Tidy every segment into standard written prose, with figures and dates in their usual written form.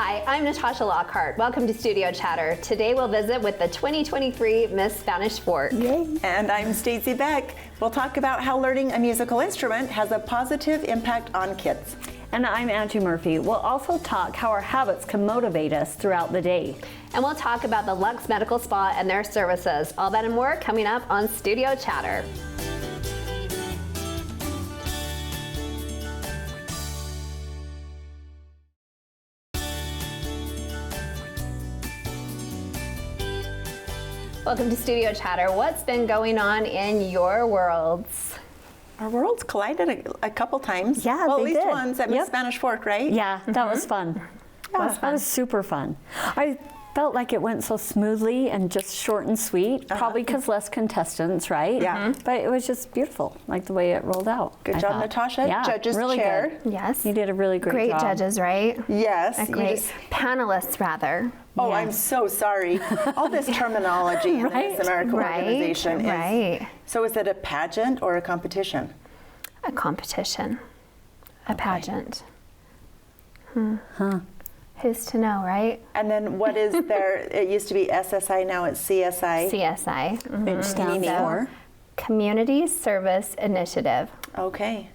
Hi, I'm Natasha Lockhart. Welcome to Studio Chatter. Today we'll visit with the 2023 Miss Spanish Fork. Yay. And I'm Stacey Beck. We'll talk about how learning a musical instrument has a positive impact on kids. And I'm Angie Murphy. We'll also talk how our habits can motivate us throughout the day. And we'll talk about the Lux Medical Spa and their services. All that and more coming up on Studio Chatter. Welcome to Studio Chatter. What's been going on in your worlds? Our worlds collided a couple times. Yeah, well, they at least did. once at Miss Spanish Fork, right? Yeah, that was fun. That was super fun. I felt like it went so smoothly and just short and sweet, probably because less contestants, right? Yeah. But it was just beautiful, like the way it rolled out. Good I job, thought. Natasha. Yeah, Judges really chair. good. Yes. You did a really great job. judges, right? Yes. Great panelists, rather. Oh, Yeah. I'm so sorry. All this terminology in the Right? Miss America organization is. Right. So is it a pageant or a competition? A competition. A pageant. Who's to know, right? And then what is there? It used to be SSI, now it's CSI. CSI. Which stands for? Community Service Initiative. Okay.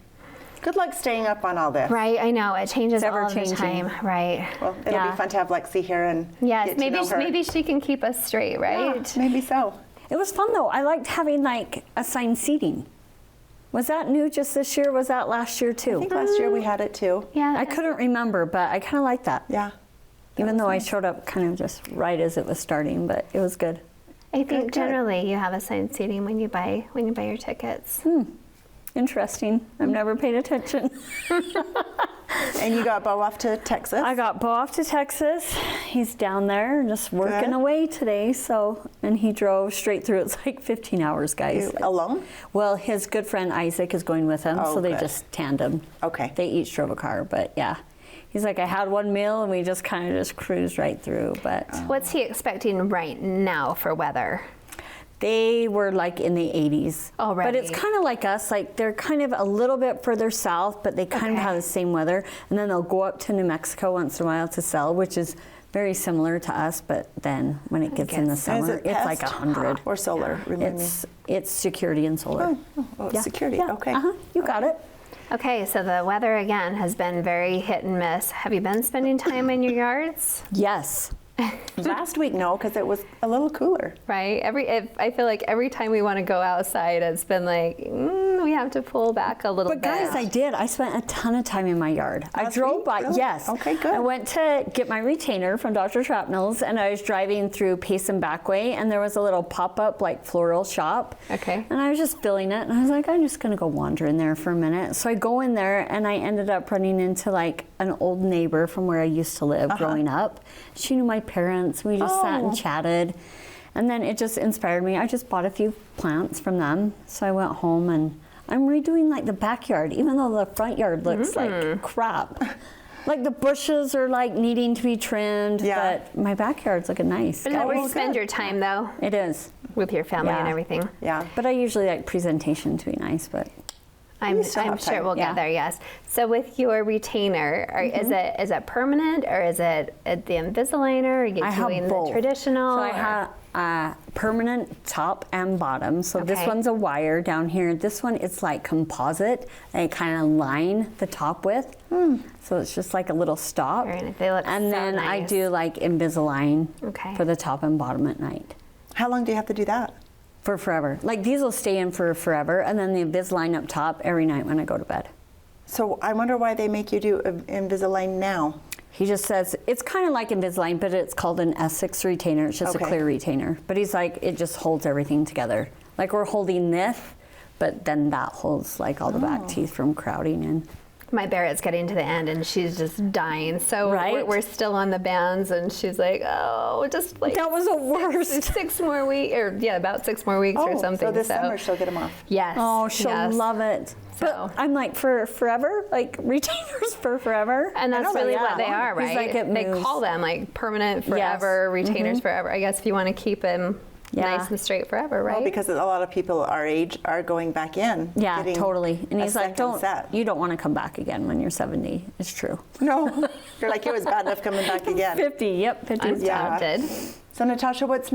Good luck staying up on all this. Right, I know. It changes all the ever-changing. time. Right. Well, it'll Yeah. be fun to have Lexi here and Yes, get to maybe know her. maybe she can keep us straight, right? Yeah, maybe so. It was fun though. I liked having like assigned seating. Was that new just this year? Was that last year too? I think last year we had it too. Yeah. I couldn't remember, but I kind of liked that. Yeah. Even though I showed up kind of just right as it was starting, but it was good. I think good. generally you have assigned seating when you buy your tickets. Interesting. I've never paid attention. And you got Bo off to Texas? I got Bo off to Texas. He's down there just working Good. away today. And he drove straight through. It's like 15 hours, guys. You alone? Well, his good friend Isaac is going with him, Oh, so they good. just tandem. Okay. They each drove a car, but yeah. He's like, I had one meal and we just kind of just cruised right through, but What's he expecting right now for weather? they were like in the 80s. Already. But it's kind of like us, like they're kind of a little bit further south, but they kind of have the same weather. And then they'll go up to New Mexico once in a while to sell, which is very similar to us, but then when it gets in the Is summer, it it's like pest 100. or solar? Remind me. It's security and solar. Oh, Yeah. security. Yeah. Okay. You got it. Okay, so the weather again has been very hit and miss. Have you been spending time in your yards? Yes. Last week, no, because it was a little cooler. Right. I feel like every time we want to go outside, it's been like we have to pull back a little But bit. guys, I did. I spent a ton of time in my yard. I Last drove week? by. Really? Yes. Okay, good. I went to get my retainer from Dr. Trapnell's, and I was driving through Payson Backway, and there was a little pop-up like floral shop. Okay. And I was just filling it, and I was like, I'm just gonna go wander in there for a minute. So I go in there, and I ended up running into like an old neighbor from where I used to live growing up. She knew my parents. We just sat and chatted. And then it just inspired me. I just bought a few plants from them. So I went home and I'm redoing like the backyard, even though the front yard looks like crap. Like the bushes are like needing to be trimmed, Yeah. but my backyard's looking nice. Isn't that where you Oh, spend good. your time though, It is. with your family and Yeah. everything? Yeah. But I usually like presentation to be nice, but I'm still have sure time. we'll Yeah. get there. Yes. So with your retainer, is it permanent or is it the Invisalign? Are you I have doing both. the traditional? So I or- have permanent top and bottom. So this Okay. one's a wire down here. This one, it's like composite. They kind of line the top with. So it's just like a little stop. Very nice. They look and so then I nice. do like Invisalign Okay. for the top and bottom at night. How long do you have to do that? For forever. Like these will stay in for forever. And then the Invisalign up top every night when I go to bed. So I wonder why they make you do Invisalign now. He just says, it's kind of like Invisalign, but it's called an Essex retainer. It's just Okay. a clear retainer. But he's like, it just holds everything together. Like we're holding this, but then that holds like all the back teeth from crowding in. My Barrett's getting to the end and she's just dying. So Right? we're still on the bands and she's like, oh, just like That was the worst. 6 more weeks, or yeah, about 6 more weeks or something. so this summer she'll get them off. Yes. Oh, she'll yes. love it. So- But I'm like, for forever? Like retainers for forever? And that's know that, really yeah. what they are, He's right? like, it they moves. call them like permanent forever, retainers forever. I guess if you want to keep them Yeah. nice and straight forever, right? Well, because a lot of people our age are going back in. Yeah, getting totally. And a he's like, second set. you don't want to come back again when you're 70. It's true. No, you're like, it was bad enough coming back again. 50, yep, 50 is Yeah. Tempted. So Natasha, what's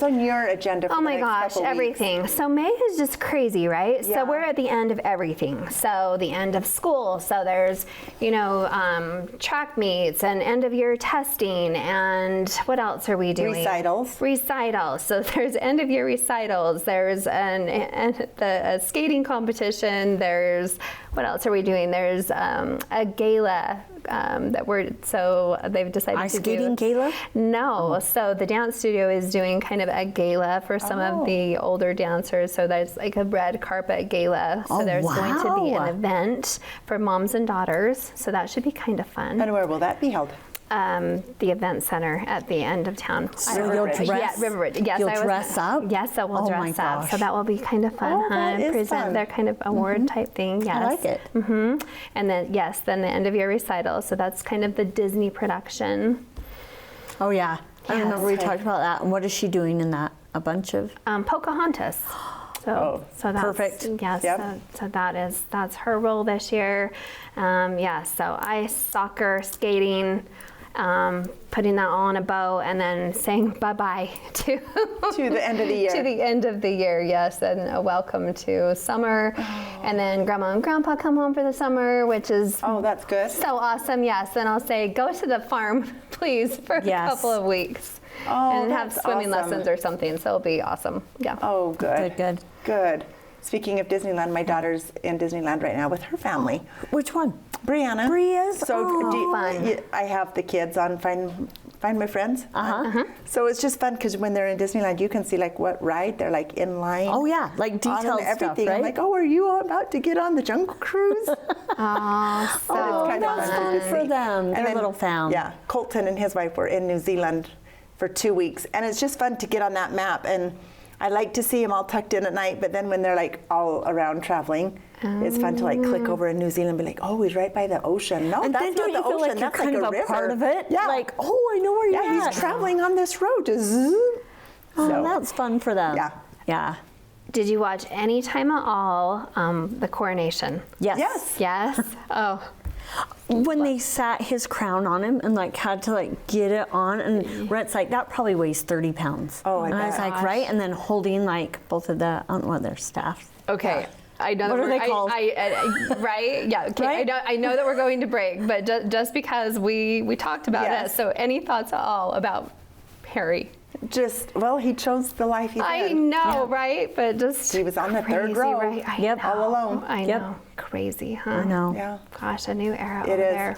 on your agenda for Oh the my next gosh, couple weeks? everything. So May is just crazy, right? Yeah. So we're at the end of everything. So the end of school. So there's, track meets and end of year testing. And what else are we doing? Recitals. So there's end of year recitals. There's a skating competition. There's, what else are we doing? There's a gala. They've decided Ice to do skating gala? No, so the dance studio is doing kind of a gala for some of the older dancers. So there's like a red carpet gala. So Oh, there's going to be wow. an event for moms and daughters. So that should be kind of fun. And where will that be held? The event center at the end of town. So you'll dress, Yeah, River Ridge. Yes, you'll dress up? Yes, I will Oh my dress up. So gosh. that will be kind of fun. Oh, that is Present fun. their kind of award type thing. Yes. I like it. And then then the end of year recital. So that's kind of the Disney production. Oh, yeah. I Yes. remember we talked about that. And what is she doing in that? A bunch of? Pocahontas. So that's perfect. Yes. Yep. So that's her role this year. So ice, soccer, skating, putting that all in a bow, and then saying bye-bye to the end of the year. To the end of the year, yes, and a welcome to summer, and then Grandma and Grandpa come home for the summer, which is That's good. so awesome. Yes, and I'll say go to the farm, please, for Yes. a couple of weeks, Oh, and have that's swimming awesome. lessons or something. So it'll be awesome. Yeah. Oh, good. Good. Good. Speaking of Disneyland, my daughter's in Disneyland right now with her family. Which one? Brianna. Bria's? So Oh. Fun. I have the kids on Find My Friends. So it's just fun because when they're in Disneyland, you can see like what ride they're like in line. Oh, yeah, like on detailed and stuff, everything. right? I'm like, oh, are you about to get on the Jungle Cruise? So it's kind of that's fun fun to for see. them, And their then, little town. Yeah, Colton and his wife were in New Zealand for 2 weeks, and it's just fun to get on that map. And I like to see them all tucked in at night, but then when they're like all around traveling, it's fun to like click over in New Zealand and be like, oh, he's right by the ocean. No, And that's then not don't the you feel ocean. like you're That's kind like of a river. part of it? Yeah. Like, oh, I know where you're yeah, at. he's traveling on this road. Oh, So, that's fun for them. Yeah. Yeah. did you watch any time at all the coronation? Yes. Yes. Yes. Oh. When they sat his crown on him and like had to like get it on, and Rhett's like, that probably weighs 30 pounds. Oh, I And I was bet. like, right? And then holding like both of the, I don't know what their staff. Okay. I know What that are they called? right? Yeah. Okay. Right? I know that we're going to break, but just because we talked about Yes. it. So any thoughts at all about Harry? He chose the life he I did. know, right? But just He was on the third crazy, row. right? I Yep. know. All alone. I Yep. know. Crazy, huh? I know. Yeah. Gosh, a new era It over is. there.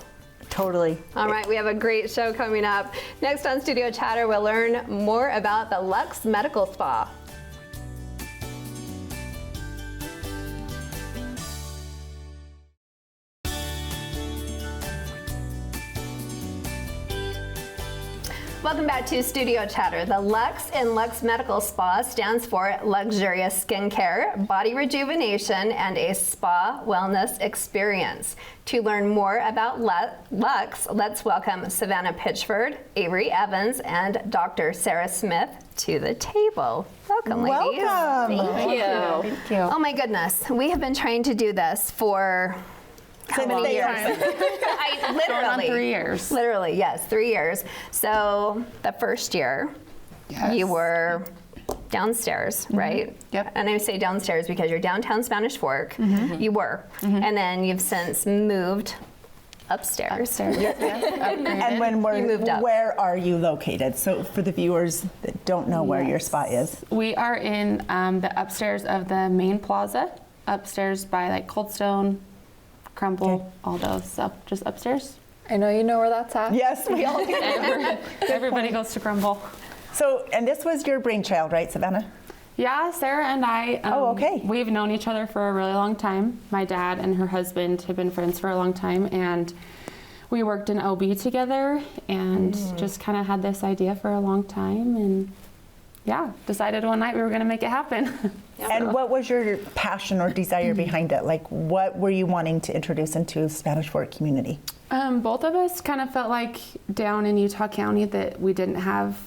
Totally. All right, we have a great show coming up. Next on Studio Chatter, we'll learn more about the Lux Medical Spa. Welcome back to Studio Chatter. The Lux in Lux Medical Spa stands for luxurious skincare, body rejuvenation, and a spa wellness experience. To learn more about Lux, let's welcome Savannah Pitchford, Avery Evans, and Dr. Sarah Smith to the table. Welcome, ladies. Welcome. Thank you. Thank you. Oh my goodness, we have been trying to do this for how many Since years? Going on 3 years. Literally, yes, 3 years. So the first year, you were downstairs, right? Yep. And I say downstairs because you're downtown Spanish Fork. You were. And then you've since moved upstairs. And when You moved up. where are you located? So for the viewers that don't know where your spa is. We are in the upstairs of the main plaza, upstairs by like Cold Stone, Crumble, all those. So just upstairs. I know you know where that's at. Yes, we all do. Everybody goes to Crumble. So, and this was your brainchild, right, Savannah? Yeah, Sarah and I, okay. we've known each other for a really long time. My dad and her husband have been friends for a long time, and we worked in OB together and just kind of had this idea for a long time, and yeah, decided one night we were going to make it happen. And what was your passion or desire behind it? Like, what were you wanting to introduce into Spanish Fork community? Both of us kind of felt like down in Utah County that we didn't have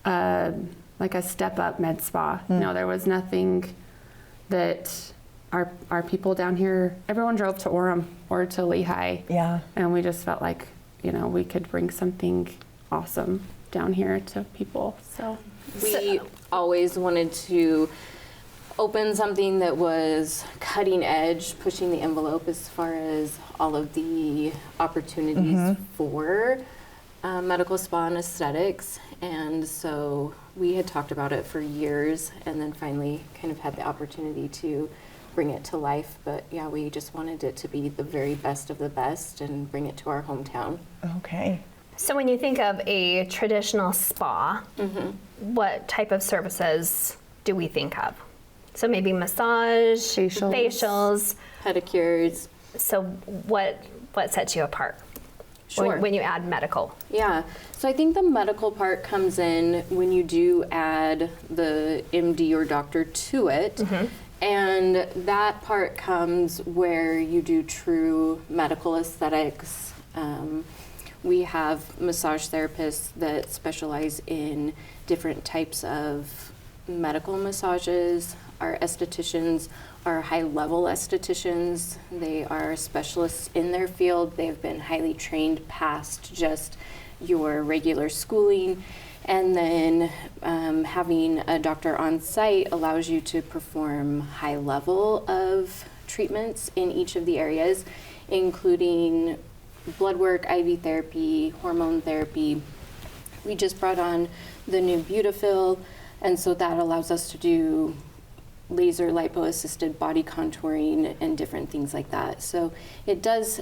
a like a step up med spa. There was nothing that our people down here, everyone drove to Orem or to Lehigh. Yeah. And we just felt like, we could bring something awesome down here to people. So We always wanted to open something that was cutting edge, pushing the envelope as far as all of the opportunities for medical spa and aesthetics. And so we had talked about it for years and then finally kind of had the opportunity to bring it to life. But yeah, we just wanted it to be the very best of the best and bring it to our hometown. Okay. So when you think of a traditional spa, what type of services do we think of? So maybe massage, facials. Pedicures. So what sets you apart Sure. when you add medical? Yeah, so I think the medical part comes in when you do add the MD or doctor to it. And that part comes where you do true medical aesthetics. We have massage therapists that specialize in different types of medical massages. Our estheticians are high-level estheticians. They are specialists in their field. They've been highly trained past just your regular schooling. And then having a doctor on site allows you to perform high level of treatments in each of the areas, including blood work, IV therapy, hormone therapy. We just brought on the new Beautifil, and so that allows us to do laser lipo-assisted body contouring and different things like that. So it does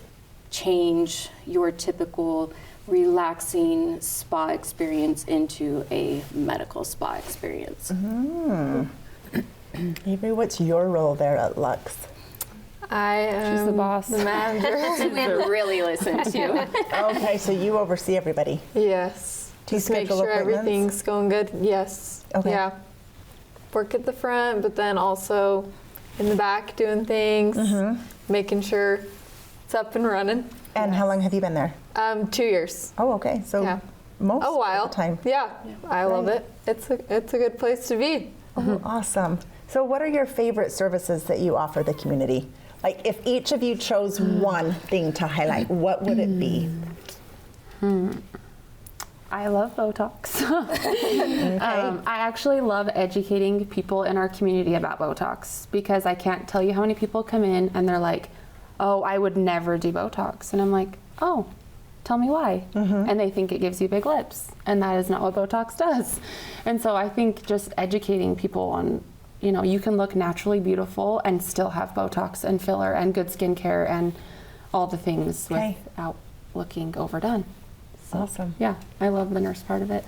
change your typical relaxing spa experience into a medical spa experience. Avery, what's your role there at Lux? I am She's the boss. the manager. We really listen to. Okay, so you oversee everybody. Yes. Do you Just make schedule sure appointments? everything's going good. Yes. Okay. Yeah. Work at the front, but then also in the back doing things, making sure it's up and running. And how long have you been there? 2 years. Oh, okay. So Yeah. most A while. of the time. Yeah. I love Right. it. It's a good place to be. Oh, awesome. So what are your favorite services that you offer the community? Like if each of you chose one thing to highlight, what would it be? I love Botox. I actually love educating people in our community about Botox because I can't tell you how many people come in and they're like, oh, I would never do Botox. And I'm like, oh, tell me why. And they think it gives you big lips. And that is not what Botox does. And so I think just educating people on, you can look naturally beautiful and still have Botox and filler and good skincare and all the things Okay. without looking overdone. So, Awesome. yeah, I love the nurse part of it.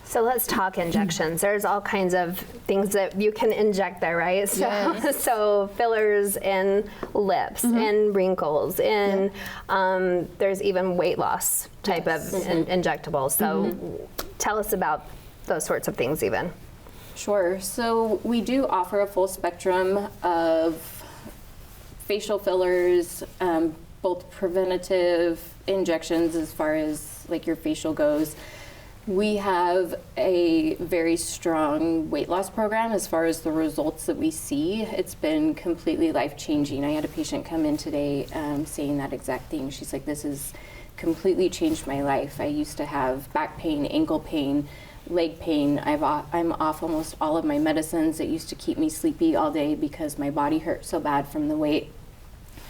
So let's talk injections. There's all kinds of things that you can inject there, right? So, so fillers in lips, in wrinkles, in there's even weight loss type of injectables. So tell us about those sorts of things even. Sure. So we do offer a full spectrum of facial fillers, both preventative injections as far as like your facial goes. We have a very strong weight loss program as far as the results that we see. It's been completely life-changing. I had a patient come in today saying that exact thing. She's like, this has completely changed my life. I used to have back pain, ankle pain, leg pain. I'm off almost all of my medicines that used to keep me sleepy all day because my body hurt so bad from the weight.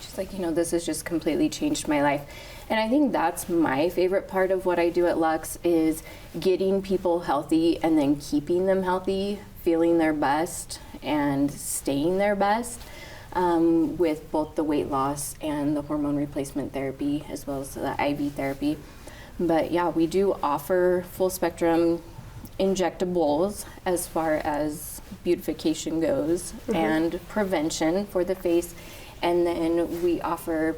She's like, this has just completely changed my life. And I think that's my favorite part of what I do at Lux is getting people healthy and then keeping them healthy, feeling their best and staying their best with both the weight loss and the hormone replacement therapy as well as the IV therapy. But yeah, we do offer full spectrum injectables as far as beautification goes and prevention for the face. And then we offer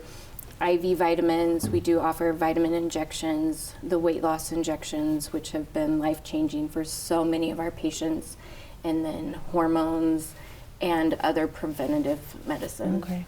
IV vitamins, we do offer vitamin injections, the weight loss injections, which have been life-changing for so many of our patients, and then hormones and other preventative medicine. Okay.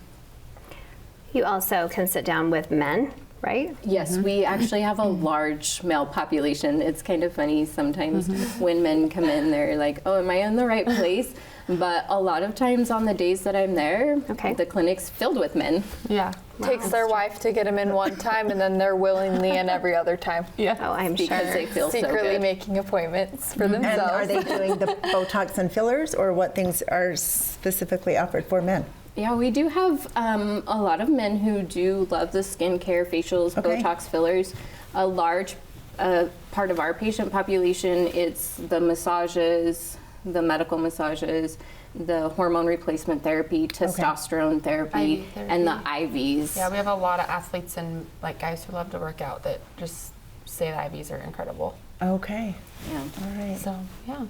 You also can sit down with men right? Yes, we actually have a large male population. It's kind of funny sometimes when men come in, they're like, oh, am I in the right place? But a lot of times on the days that I'm there, the clinic's filled with men. Yeah. Takes their wife to get them in one time, and then they're willingly in every other time. Yeah. Oh, I'm Because sure. they feel so Secretly good. making appointments for And themselves. are they doing the Botox and fillers, or what things are specifically offered for men? Yeah, we do have a lot of men who do love the skincare, facials, Okay. Botox fillers. A large part of our patient population, it's the massages, the medical massages, the hormone replacement therapy, testosterone therapy, IV therapy. and the IVs. Yeah, we have a lot of athletes and like guys who love to work out that just say the IVs are incredible. Okay. Yeah. All right. So yeah.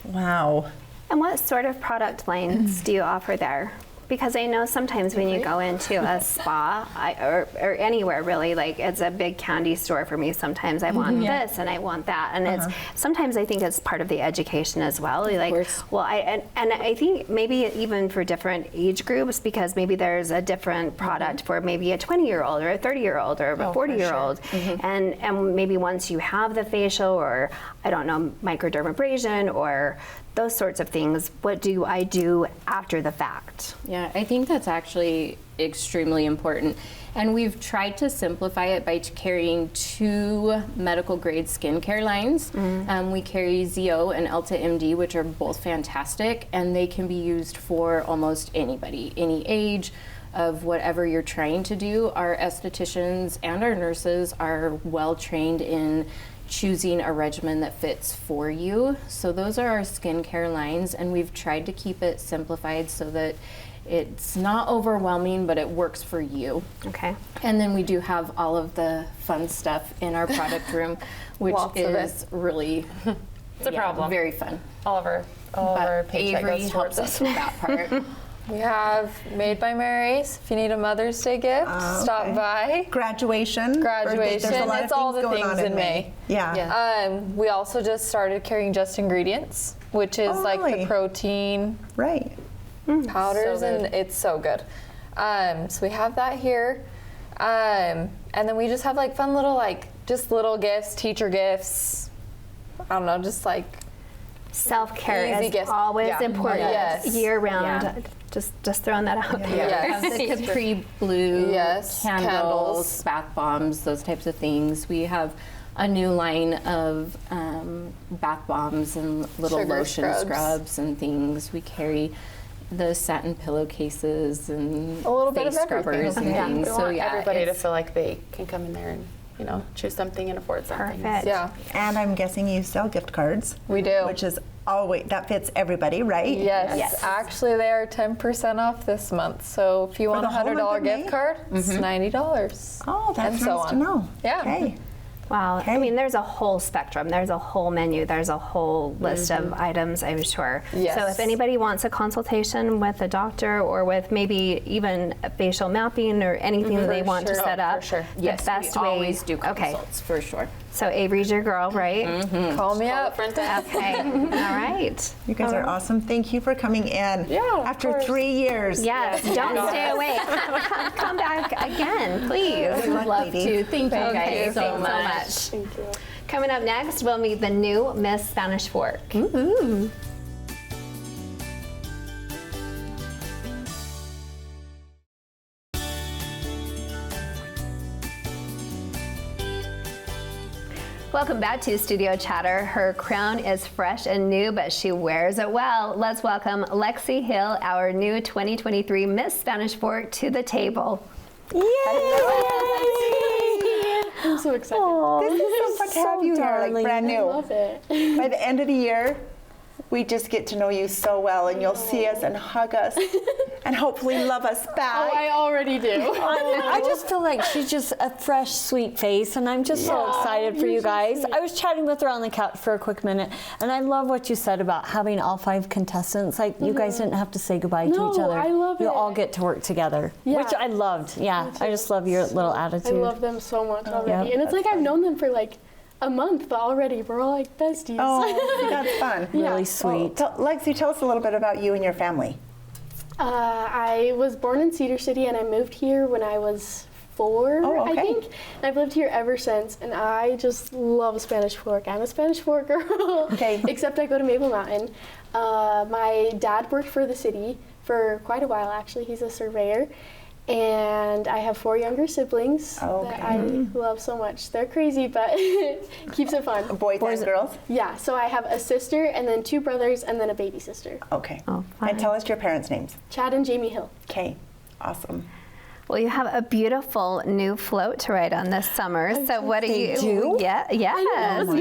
Wow. And what sort of product lines do you offer there? Because I know sometimes when you go into a spa or anywhere really, like it's a big candy store for me. Sometimes I want this and I want that, and it's sometimes I think it's part of the education as well. You're like, course. well, and I think maybe even for different age groups, because maybe there's a different product for maybe a 20-year-old or a 30-year-old or a 40-year-old, and maybe once you have the facial or I don't know microdermabrasion or those sorts of things, what do I do after the fact? Yeah, I think that's actually extremely important. And we've tried to simplify it by carrying 2 medical grade skincare lines. We carry ZO and Elta MD, which are both fantastic, and they can be used for almost anybody, any age of whatever you're trying to do. Our estheticians and our nurses are well trained in choosing a regimen that fits for you. So those are our skincare lines, and we've tried to keep it simplified so that it's not overwhelming, but it works for you. Okay. And then we do have all of the fun stuff in our product room, which Lots of is really It's a problem. very fun. All of our But paycheck Avery goes helps towards us with that part. We have Made by Mary's. If you need a Mother's Day gift, stop by. Graduation. Graduation, There's a lot of it's all the going on things in May. Yeah. We also just started carrying Just Ingredients, which is Oh, like really? the protein Right. powders, So good. and it's so good. So we have that here. And then we just have like fun little, like, just little gifts, teacher gifts. I don't know, just like Self-care Easy is gifts. always Yeah. important Yes. year-round. Yeah. Just throwing that out there. Yes. We have the Capri Blue, Yes, candles, bath bombs, those types of things. We have a new line of bath bombs and little Sugar lotion scrubs. scrubs and things. We carry the satin pillowcases and A little bit face of everything. scrubbers and Yeah. things. We So want yeah, everybody to it's- feel like they can come in there and choose something and afford something. Perfect. yeah, And I'm guessing you sell gift cards, we do. which is always, that fits everybody, right? Yes. Yes. Actually, they are 10% off this month. So if you want the a whole month $100 of gift May? card, it's $90. Oh, that's And so nice to on. know. Yeah. Okay. Wow. I Okay. mean, there's a whole spectrum. There's a whole menu. There's a whole list of items, I'm sure. Yes. So if anybody wants a consultation with a doctor or with maybe even a facial mapping or anything that they For want to sure. set Oh, up, for sure. the yes, best we way. always do Okay. consults for sure. So Avery's your girl, right? Call me up. Okay. All right. You guys are awesome. Thank you for coming in. Yeah, of After course. 3 years. Yes. Don't stay away. Come back again, please. Good luck, Love lady. to. Thank you Okay, guys so thanks much. so much. Coming up next, we'll meet the new Miss Spanish Fork. Welcome back to Studio Chatter. Her crown is fresh and new, but she wears it well. Let's welcome Lexi Hill, our new 2023 Miss Spanish Fork, to the table. Yay! I'm so excited. This is so fun to have you here, like brand new. Love it. By the end of the year, we just get to know you so well, and you'll see us and hug us, and hopefully love us back. I already do. I just feel like she's just a fresh, sweet face, and I'm just so excited for you guys. I was chatting with her on the couch for a quick minute, and I love what you said about having all 5 contestants. Like, you guys didn't have to say goodbye to each No, other. I love You it. all get to work together, Yeah. which I loved. Yeah, I just love your little attitude. I love them so much already. Yeah, And it's like I've known them for like a month, but already we're all like besties. Oh, that's fun. Really sweet. Lexi, tell us a little bit about you and your family. I was born in Cedar City and I moved here when I was Oh, I okay. think. And I've lived here ever since, and I just love Spanish Fork. I'm a Spanish Fork girl. Okay. Except I go to Maple Mountain. My dad worked for the city for quite a while, actually. He's a surveyor. And I have 4 younger siblings that I love so much. They're crazy, but keeps it fun. Boys and girls? Yeah, so I have a sister, and then 2 brothers, and then a baby sister. Okay. Oh, fun. And tell us your parents' names. Chad and Jamie Hill. Okay. Awesome. Well, you have a beautiful new float to ride on this summer. So what are you? do? Yeah, yes, know,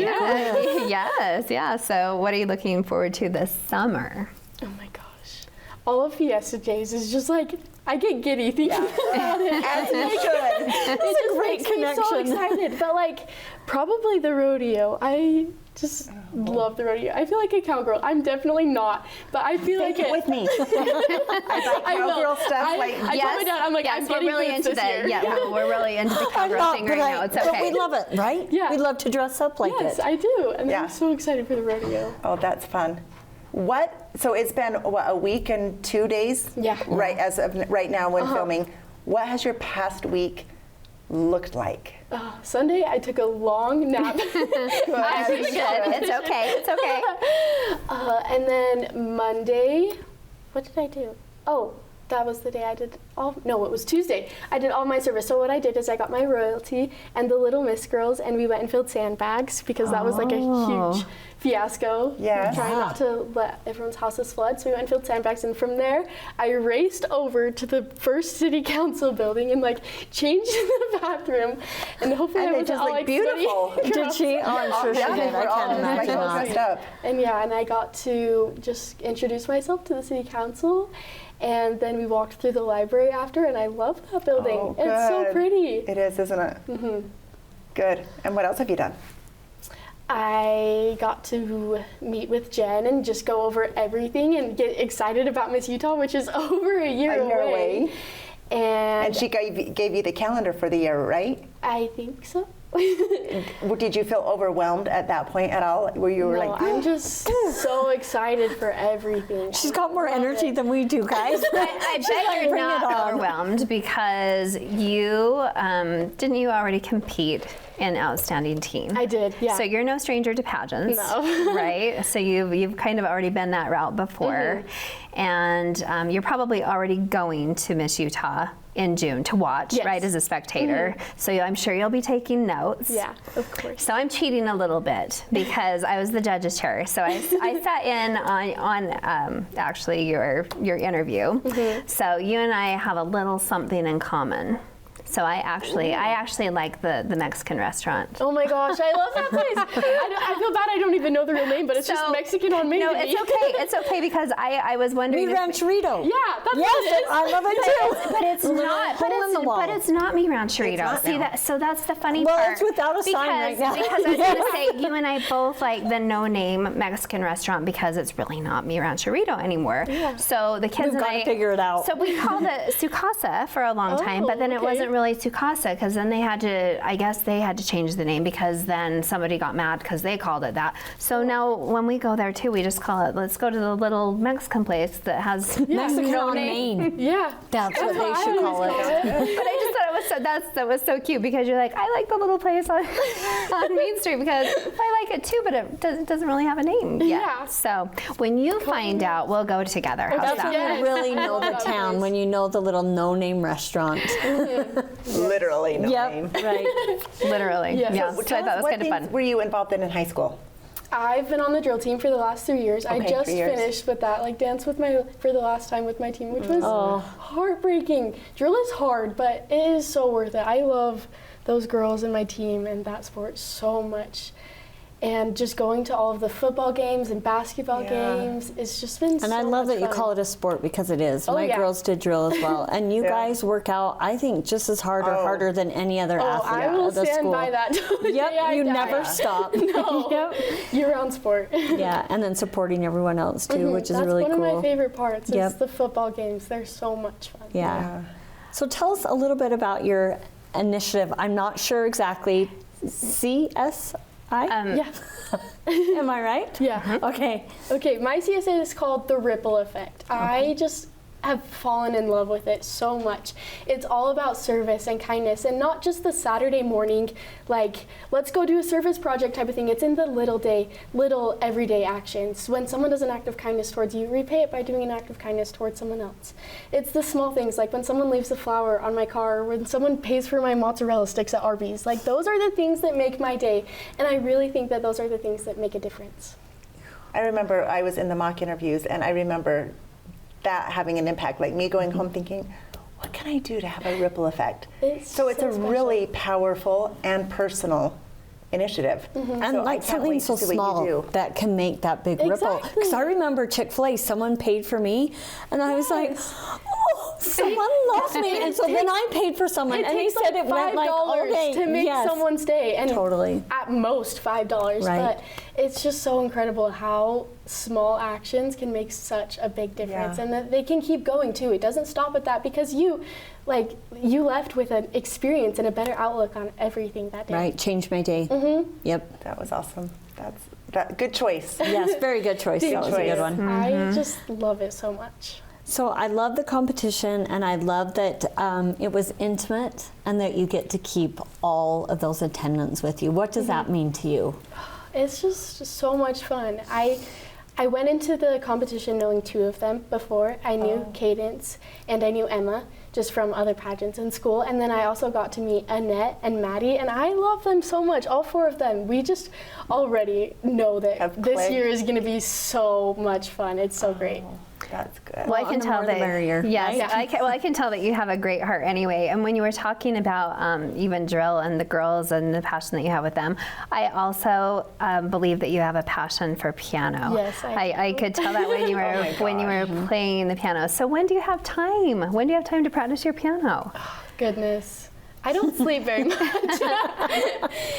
yes, yeah. So what are you looking forward to this summer? Oh my gosh. All of Fiesta Days is just like, I get giddy thinking about it. As you should. It just great makes me so connection. excited. But like, probably the rodeo. I just love the rodeo. I feel like a cowgirl. I'm definitely not, but I feel Take like it with me. I buy I will. cowgirl stuff. I like, told my dad, I'm like, yes, I'm we're getting really boots into this year. the we're really into the cowgirl thing right now. It's okay. But we love it, right? Yeah. We love to dress up like Yes, it. I do. And Yeah. I'm so excited for the rodeo. oh, that's fun. So it's been, what, a week and 2 days? Yeah. Right, as of right now when filming. What has your past week looked like? Sunday, I took a long nap. As you should. It's okay. It's okay. And then Monday, what did I do? Oh, that was the day I did it was Tuesday. I did all my service. So what I did is I got my royalty and the Little Miss girls, and we went and filled sandbags because that was like a huge fiasco. Yes. Trying not to let everyone's houses flood. So we went and filled sandbags, and from there, I raced over to the first city council building and like changed in the bathroom. And hopefully And I it was just all looked like beautiful. sweaty. Did she? Oh, I'm sure she Yeah, did. I we're all can't imagine dressed that. up. And yeah, and I got to just introduce myself to the city council, and then we walked through the library after, and I love that building. Oh, It's so good. pretty. It is, isn't it? Mm-hmm. Good. And what else have you done? I got to meet with Jen and just go over everything and get excited about Miss Utah, which is over a year away. And she gave you the calendar for the year, right? I think so. Did you feel overwhelmed at that point at all? Where you were No, like, I'm just so excited for everything. She's got more energy than we do, guys. I bet you're bring it not on. overwhelmed because you didn't you already compete in Outstanding Teen? I did, yeah. So you're no stranger to pageants, No. right? So you've kind of already been that route before, and you're probably already going to Miss Utah in June to watch, Yes. right, as a spectator. So I'm sure you'll be taking notes. Yeah, of course. So I'm cheating a little bit because I was the judge's chair. So I sat in on actually your interview. So you and I have a little something in common. So I actually like the Mexican restaurant. Oh my gosh, I love that place. I feel bad I don't even know the real name, but it's just So- Mexican on Main. No, it's okay. It's okay because I was wondering. Mi if- Rancherito. Yeah, that's Yes, what it is. I love it too. But it's not. But it's not Mi Rancherito. not See now. that? So that's the funny Well, part. it's without a sign right now. Because I was going to say, you and I both like the no-name Mexican restaurant because it's really not Mi Rancherito anymore. Yeah. So the kids We've and gotta I figure it out. So we called it Su Casa for a long time, but then it okay. wasn't really Su Casa because then they had to. I guess they had to change the name because then somebody got mad because they called it that. So now when we go there too, we just call it. Let's go to the little Mexican place that has Mexican no on name. Main. Yeah. That's what they I should always call it. But I just thought it was that was so cute because you're like, I like the little place on, on Main Street because I like it too, but it doesn't really have a name yet. Yeah. So when you find out, we'll go together. How's That's that? when Yes. you really know the That town, place. when you know the little no-name restaurant. literally no name? right. Literally. Yes. Yeah. So So I Tell thought us, it was what kind of things fun. were you involved in high school? I've been on the drill team for the last 3 years. I Okay, just 3 years. finished with that, like dance with for the last time with my team, which was Oh. heartbreaking. Drill is hard, but it is so worth it. I love those girls and my team and that sport so much. And just going to all of the football games and basketball Yeah. games, it's just been so And I love much that you fun. call it a sport because it is. Oh, My yeah. girls did drill as well. And you Yeah. guys work out, I think, just as hard or Oh. harder than any other Oh, athlete I will at the stand school. by that. till the day Yep, I you die. never stop. No, Yep. year-round sport. Yeah, and then supporting everyone else too, which is That's really one cool. of my favorite parts. Yep. Is the football games. They're so much fun. Yeah. So tell us a little bit about your initiative. I'm not sure exactly. CSI? Yeah. Am I right? Yeah. Okay. Okay, my CSA is called The Ripple Effect. I just have fallen in love with it so much. It's all about service and kindness, and not just the Saturday morning, like, let's go do a service project type of thing. It's in the little everyday actions. When someone does an act of kindness towards you, repay it by doing an act of kindness towards someone else. It's the small things, like when someone leaves a flower on my car, or when someone pays for my mozzarella sticks at Arby's. Like, those are the things that make my day, and I really think that those are the things that make a difference. I remember I was in the mock interviews, and I remember that having an impact, like me going home thinking, what can I do to have a ripple effect? So it's a special. really powerful and personal initiative. And So I like can't something wait so to see what small you do. that can make that big ripple. Exactly. Because I remember Chick-fil-A, someone paid for me, and I was like, oh, someone loves me. And so then I paid for someone, It and he takes said like it went like, $5 okay, to make yes. someone's day, and Totally. at most $5. Right. But it's just so incredible how small actions can make such a big difference, Yeah. and that they can keep going too. It doesn't stop at that, because you left with an experience and a better outlook on everything that day. Right, changed my day. Yep. That was awesome. That good choice. Yes, very good choice. That was a choice. good one. I just love it so much. So I love the competition, and I love that it was intimate and that you get to keep all of those attendants with you. What does that mean to you? It's just so much fun. I went into the competition knowing 2 of them before. I knew Cadence and I knew Emma just from other pageants in school. And then I also got to meet Annette and Maddie, and I love them so much, all 4 of them. We just already know that Have this clicked. year is going to be so much fun. It's so great. That's good. Well, I can the tell more the that. merrier, Yes, right? I can tell that you have a great heart anyway. And when you were talking about even drill and the girls and the passion that you have with them, I also believe that you have a passion for piano. Yes, I I could tell that when you were when you were playing the piano. So when do you have time? When do you have time to practice your piano? Goodness. I don't sleep very much.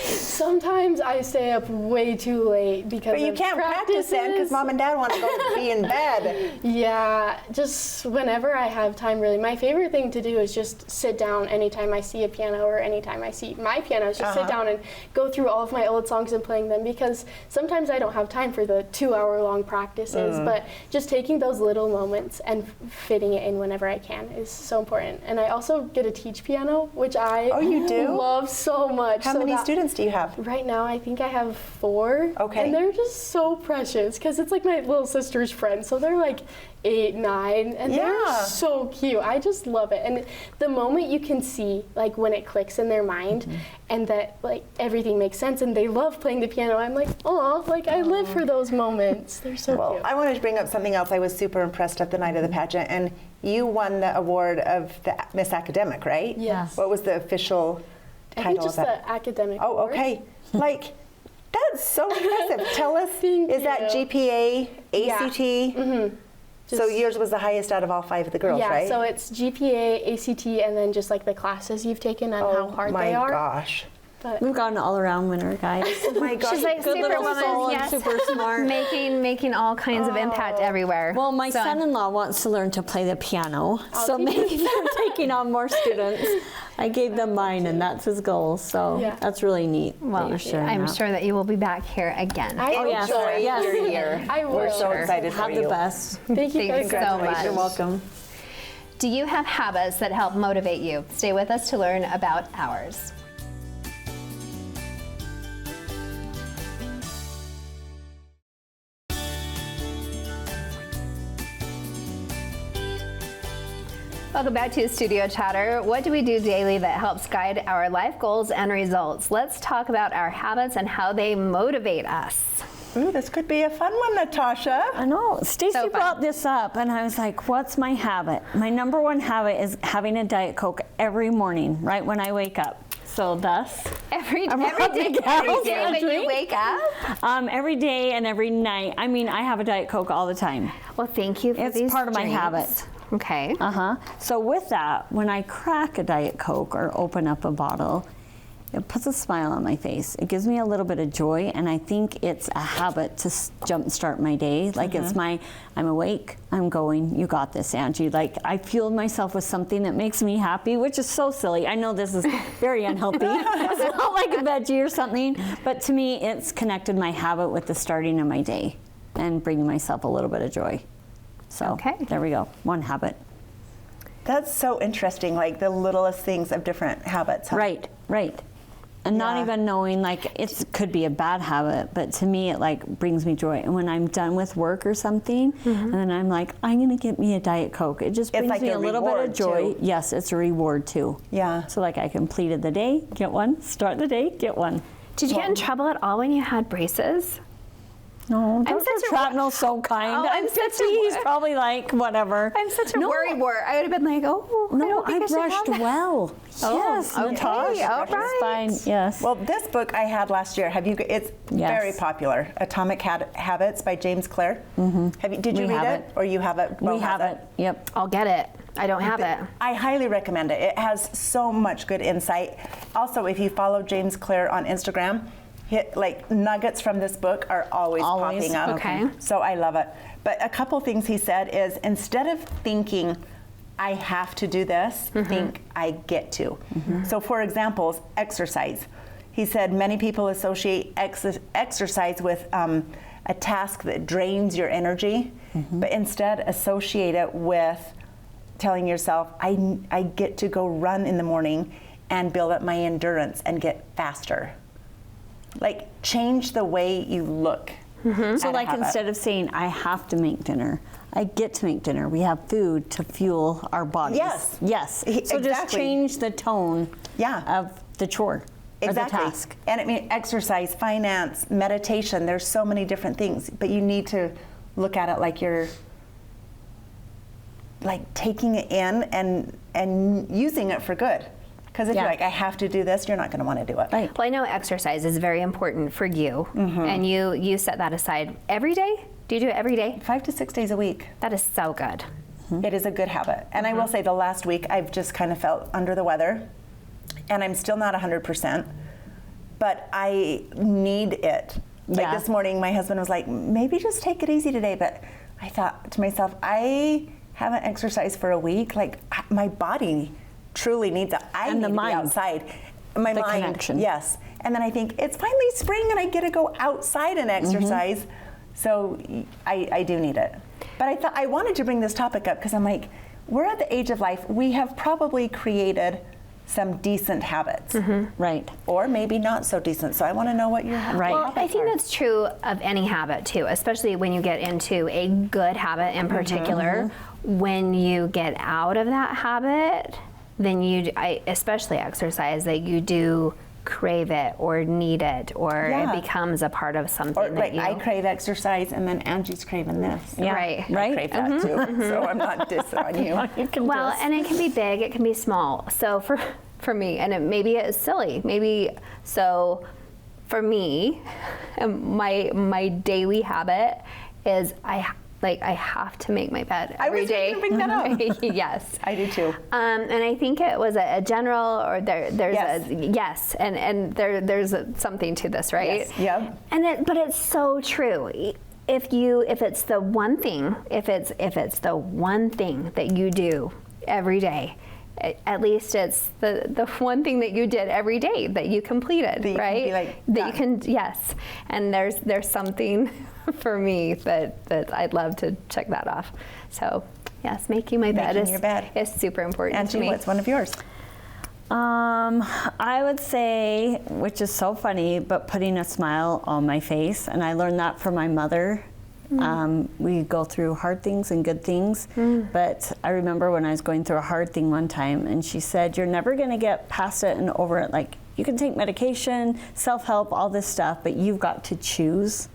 Sometimes I stay up way too late because But you of can't practice then because practices. mom and dad want to go be in bed. Yeah, just whenever I have time, really. My favorite thing to do is just sit down anytime I see a piano or anytime I see my piano. Is just sit down and go through all of my old songs and playing them, because sometimes I don't have time for the 2-hour-long practices. But just taking those little moments and fitting it in whenever I can is so important. And I also get to teach piano, which I Oh, you do? love so much. How So many that- students do you have? Right now, I think I have 4. Okay. And they're just so precious, because it's like my little sister's friends. So they're like 8, 9, and Yeah. they're so cute. I just love it. And the moment you can see, like, when it clicks in their mind and that, like, everything makes sense and they love playing the piano, I'm like, oh, like, I live for those moments. They're so Well, cute. I wanted to bring up something else. I was super impressed at the night of the pageant, and you won the award of the Miss Academic, right? Yes. What was the official I title think of just that? the academic Oh, award. okay. Like, that's so impressive. Tell us, Thank is that you. GPA, ACT? So Just- yours was the highest out of all 5 of the girls, yeah, right? so it's GPA, ACT, and then just like the classes you've taken and how hard my they are. gosh. But We've got an all-around winner, guys. Oh my gosh. She's like Good little soul superwoman, and yes. super smart. making all kinds of impact everywhere. Well, my So- son-in-law wants to learn to play the piano, so teach maybe they're taking on more students. I gave them mine, and that's his goal. So Yeah. that's really neat. that Well, you're sharing I'm that. sure that you will be back here again. I Oh, yes. Enjoy Yes. your year. I will. We're so excited for Have you. the best. Thank you Thanks guys so much. You're welcome. Do you have habits that help motivate you? Stay with us to learn about ours. Welcome back to Studio Chatter. What do we do daily that helps guide our life goals and results? Let's talk about our habits and how they motivate us. Ooh, this could be a fun one, Natasha. I know. Stacy So fun. brought this up, and I was like, what's my habit? My number one habit is having a Diet Coke every morning, right when I wake up. So thus, Every I'm day, a big every house day when you drink. wake up? every day and every night. I mean, I have a Diet Coke all the time. Well, thank you for It's these part of my drinks. habit. Okay. So with that, when I crack a Diet Coke or open up a bottle, it puts a smile on my face. It gives me a little bit of joy, and I think it's a habit to jumpstart my day. Like it's I'm awake, I'm going, you got this, Angie. Like I fuel myself with something that makes me happy, which is so silly. I know this is very unhealthy. It's not like a veggie or something, but to me, it's connected my habit with the starting of my day and bringing myself a little bit of joy. So Okay. there we go, one habit. That's so interesting, like the littlest things of different habits. Huh? Right, right. And not Yeah. even knowing, like, it could be a bad habit, but to me, it like brings me joy. And when I'm done with work or something, and then I'm like, I'm gonna get me a Diet Coke. It just brings like me a a little bit of reward, joy. too. Yes, it's a reward too. Yeah. So like I completed the day, get one. Start the day, get one. Did you get in trouble at all when you had braces? No, I'm Dr. such a- Trapnell's so kind. Oh, I'm I'm such 50. a- He's probably like, whatever. I'm such a No, worry wart. I would have been like, oh, I No, don't think I should brushed have that. well. Oh, Yes, okay, Natasha. all It's right. fine. Yes. Well, this book I had last year. Have you? It's Yes. very popular. Atomic Habits by James Clear. Mm-hmm. Did you We read have it, it. or you have it? we Mo have has it. Yep. I'll get it. I don't have it. I highly recommend it. It has so much good insight. Also, if you follow James Clear on Instagram, like nuggets from this book are always popping up. Okay. So I love it. But a couple things he said is, instead of thinking, I have to do this, think I get to. So for examples, exercise. He said many people associate exercise with a task that drains your energy, but instead associate it with telling yourself, I get to go run in the morning and build up my endurance and get faster. Like, change the way you look. So like instead of saying, I have to make dinner, I get to make dinner. We have food to fuel our bodies. Yes. Yes. So just Exactly. change the tone of the chore or the task. And I mean, exercise, finance, meditation, there's so many different things, but you need to look at it like you're like taking it in and using it for good. Because if Yeah. you're like, I have to do this, you're not going to want to do it. Right. Well, I know exercise is very important for you, and you set that aside every day. Do you do it every day? 5 to 6 days a week. That is so good. It is a good habit. And I will say the last week I've just kind of felt under the weather, and I'm still not 100%, but I need it. Like Yeah. this morning, my husband was like, maybe just take it easy today. But I thought to myself, I haven't exercised for a week. Like, my body truly needs it. I And need the to be mind. outside. My The mind, connection. yes. And then I think it's finally spring and I get to go outside and exercise. So I do need it. But I thought I wanted to bring this topic up because I'm like, we're at the age of life. We have probably created some decent habits, Right. or maybe not so decent. So I want to know what your Right. Well, I think that's true of any habit too, especially when you get into a good habit in particular. When you get out of that habit, then especially exercise, that you do crave it or need it, or Yeah. it becomes a part of something Or that like you. I crave exercise, and then Angie's craving this. Yeah. Right. I Right. crave that too. So I'm not dissing on you. You can Well, just- and it can be big, it can be small. So for me, and maybe it's silly, so for me, my daily habit is I have to make my bed I every was day. gonna bring that up. Yes. I do too. And I think it was a general, or there's Yes. yes, and there's something to this, right? Yes, yep. But it's so true. If it's the one thing, if it's the one thing that you do every day, at least it's the one thing that you did every day that you completed, That you can right? be like, that done. you can, yes. And there's something for me that I'd love to check that off. So yes, making my bed Making your bed. is super important to Angie, me. what's one of yours? I would say, which is so funny, but putting a smile on my face. And I learned that from my mother. We go through hard things and good things. But I remember when I was going through a hard thing one time, and she said, you're never going to get past it and over it. Like, you can take medication, self-help, all this stuff, but you've got to choose